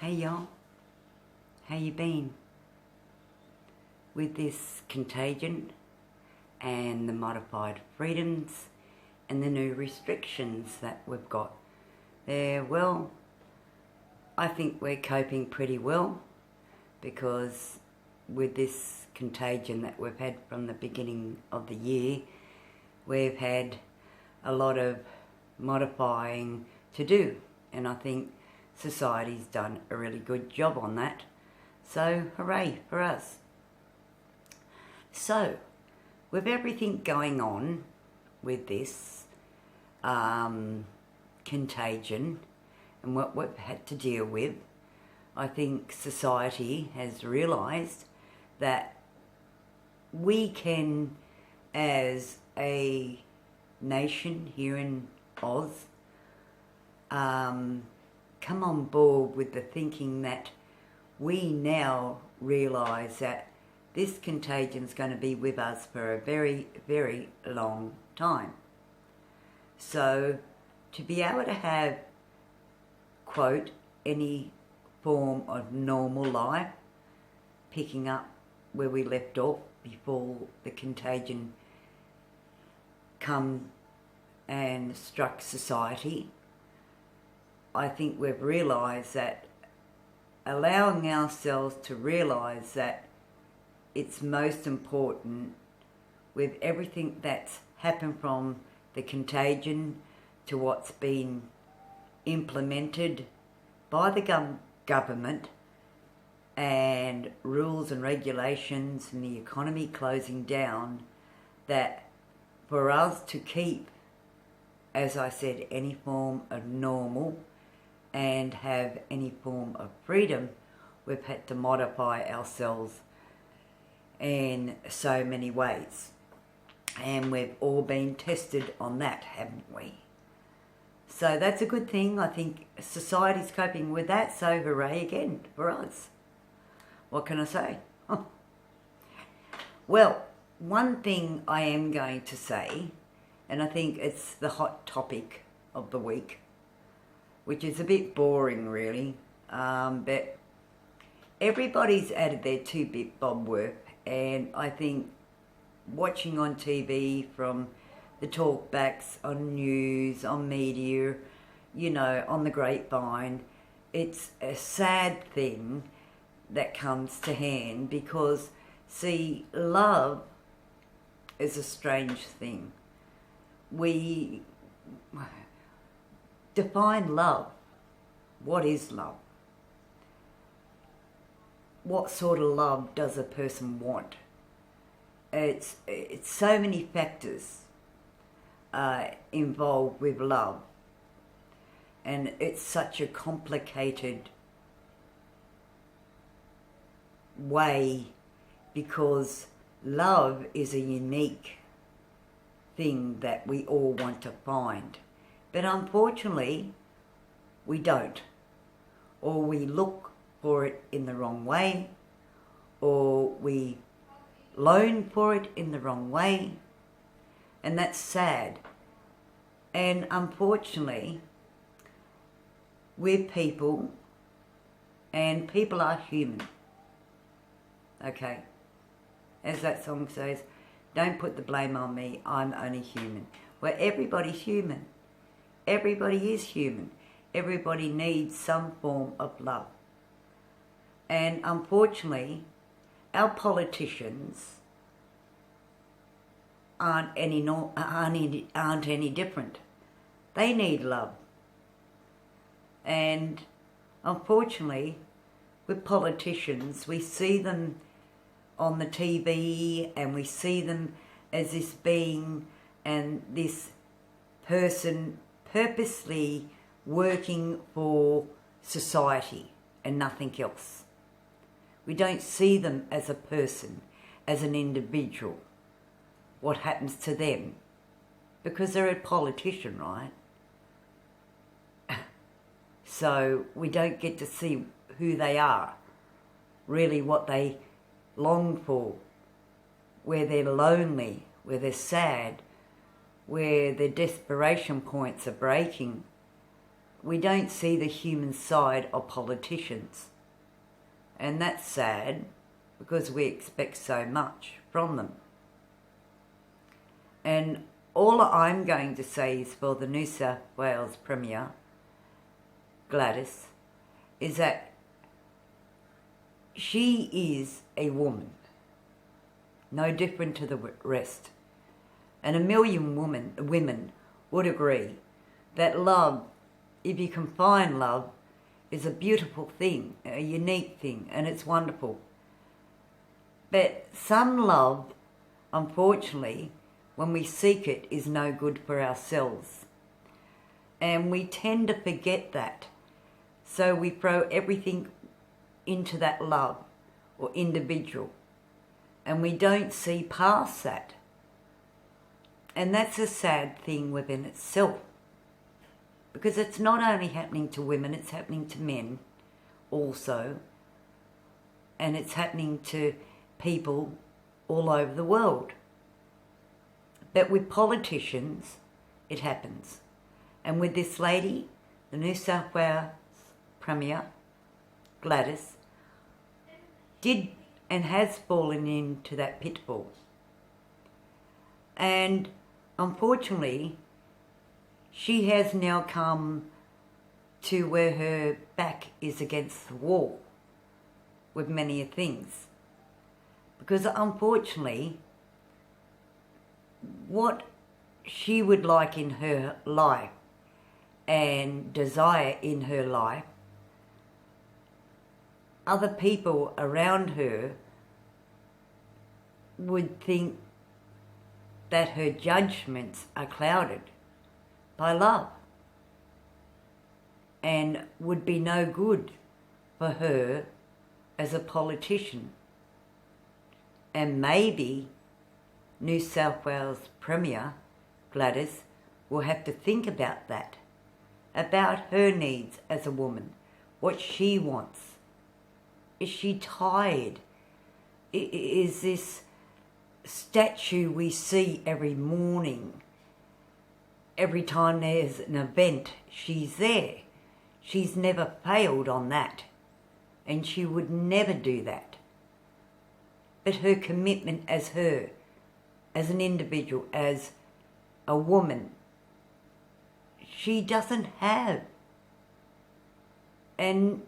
Hey y'all, how you been? With this contagion and the modified freedoms and the new restrictions that we've got there, well, I think we're coping pretty well because with this contagion that we've had from the beginning of the year, we've had a lot of modifying to do, and I think society's done a really good job on that. So hooray for us. So with everything going on with this contagion and what we've had to deal with, I think society has realised that we can, as a nation here in Oz, come on board with the thinking that we now realise that this contagion is going to be with us for a very, very long time. So to be able to have, quote, any form of normal life, picking up where we left off before the contagion come and struck society, I think we've realised that allowing ourselves to realise that it's most important with everything that's happened from the contagion to what's been implemented by the government and rules and regulations and the economy closing down, that for us to keep, as I said, any form of normal and have any form of freedom, we've had to modify ourselves in so many ways. And we've all been tested on that, haven't we? So that's a good thing. I think society's coping with that, so hooray again for us. What can I say? Well, one thing I am going to say, and I think it's the hot topic of the week, which is a bit boring really, but everybody's added their two-bit bob worth, and I think watching on TV from the talkbacks, on news, on media, you know, on the grapevine, it's a sad thing that comes to hand because, see, love is a strange thing. We define love. What is love? What sort of love does a person want? It's so many factors involved with love, and it's such a complicated way because love is a unique thing that we all want to find. But unfortunately, we don't. Or we look for it in the wrong way, or we loan for it in the wrong way, and that's sad. And unfortunately, we're people, and people are human. Okay? As that song says, don't put the blame on me, I'm only human. Well, everybody's human. Everybody is human. Everybody needs some form of love. And unfortunately, our politicians aren't any different. They need love. And unfortunately, with politicians, we see them on the TV and we see them as this being and this person purposely working for society and nothing else. We don't see them as a person, as an individual, what happens to them, because they're a politician, right? So we don't get to see who they are, really what they long for, where they're lonely, where they're sad, where their desperation points are breaking, we don't see the human side of politicians. And that's sad because we expect so much from them. And all I'm going to say is for the New South Wales Premier, Gladys, is that she is a woman, no different to the rest. And a million women would agree that love, if you can find love, is a beautiful thing, a unique thing, and it's wonderful. But some love, unfortunately, when we seek it, is no good for ourselves. And we tend to forget that. So we throw everything into that love or individual. And we don't see past that. And that's a sad thing within itself. Because it's not only happening to women, it's happening to men also. And it's happening to people all over the world. But with politicians, it happens. And with this lady, the New South Wales Premier, Gladys, did and has fallen into that pitfall. And unfortunately, she has now come to where her back is against the wall with many things. Because unfortunately, what she would like in her life and desire in her life, other people around her would think that her judgments are clouded by love and would be no good for her as a politician. And maybe New South Wales Premier Gladys will have to think about that, about her needs as a woman, what she wants. Is she tired? Is this statue we see every morning, every time there's an event, she's there. She's never failed on that, and she would never do that. But her commitment as her, as an individual, as a woman, she doesn't have. And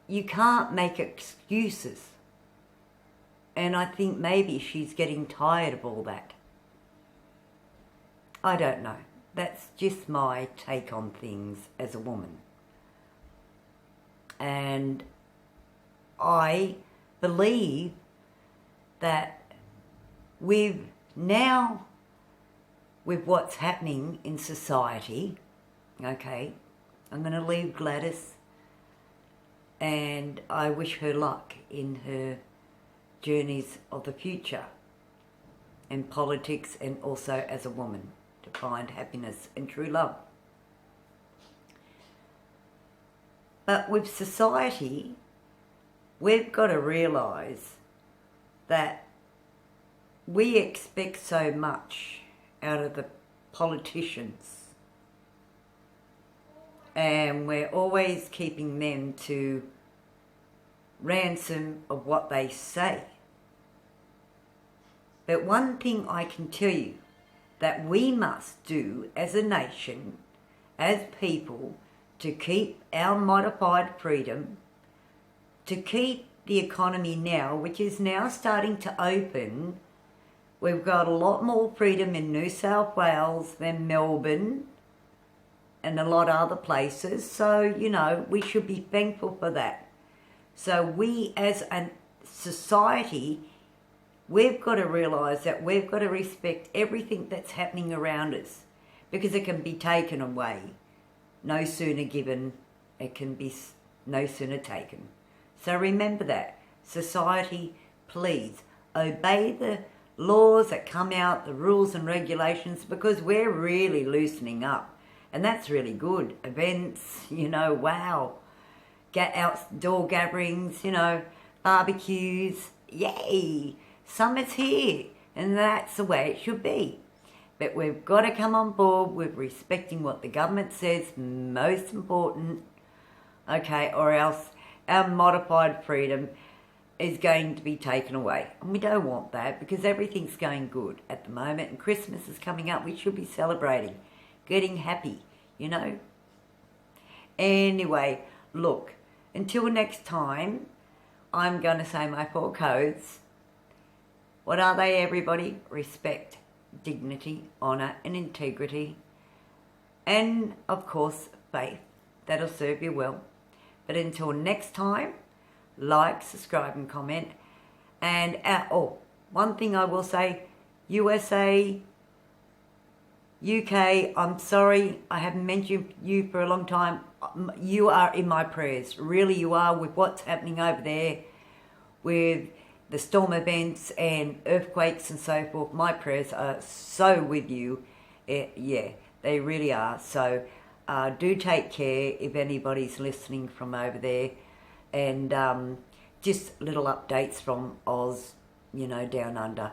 you can't make excuses. And I think maybe she's getting tired of all that. I don't know. That's just my take on things as a woman. And I believe that with what's happening in society, okay, I'm going to leave Gladys, and I wish her luck in her journeys of the future in politics and also as a woman to find happiness and true love. But with society, we've got to realise that we expect so much out of the politicians, and we're always keeping them to ransom of what they say. But one thing I can tell you that we must do as a nation, as people, to keep our modified freedom, to keep the economy now, which is now starting to open. We've got a lot more freedom in New South Wales than Melbourne and a lot of other places. So, you know, we should be thankful for that. So we as a society, we've got to realise that we've got to respect everything that's happening around us, because it can be taken away. No sooner given, it can be no sooner taken. So remember that. Society, please, obey the laws that come out, the rules and regulations, because we're really loosening up. And that's really good. Events, you know, wow. Get outdoor gatherings, you know, barbecues, yay. Summer's here, and that's the way it should be. But we've got to come on board with respecting what the government says, most important, okay, or else our modified freedom is going to be taken away. And we don't want that because everything's going good at the moment and Christmas is coming up. We should be celebrating, getting happy, you know. Anyway, look, until next time, I'm going to say my 4 codes. What are they, everybody? Respect, dignity, honour and integrity. And, of course, faith. That'll serve you well. But until next time, like, subscribe and comment. And, one thing I will say, USA, UK, I'm sorry, I haven't mentioned you for a long time. You are in my prayers. Really, you are, with what's happening over there, with the storm events and earthquakes and so forth. My prayers are so with you. Yeah, they really are. So do take care if anybody's listening from over there. And just little updates from Oz, you know, down under.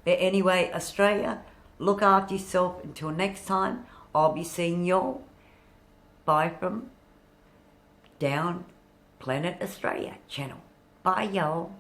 But anyway, Australia, look after yourself. Until next time, I'll be seeing y'all. Bye from Down Planet Australia channel. Bye, y'all.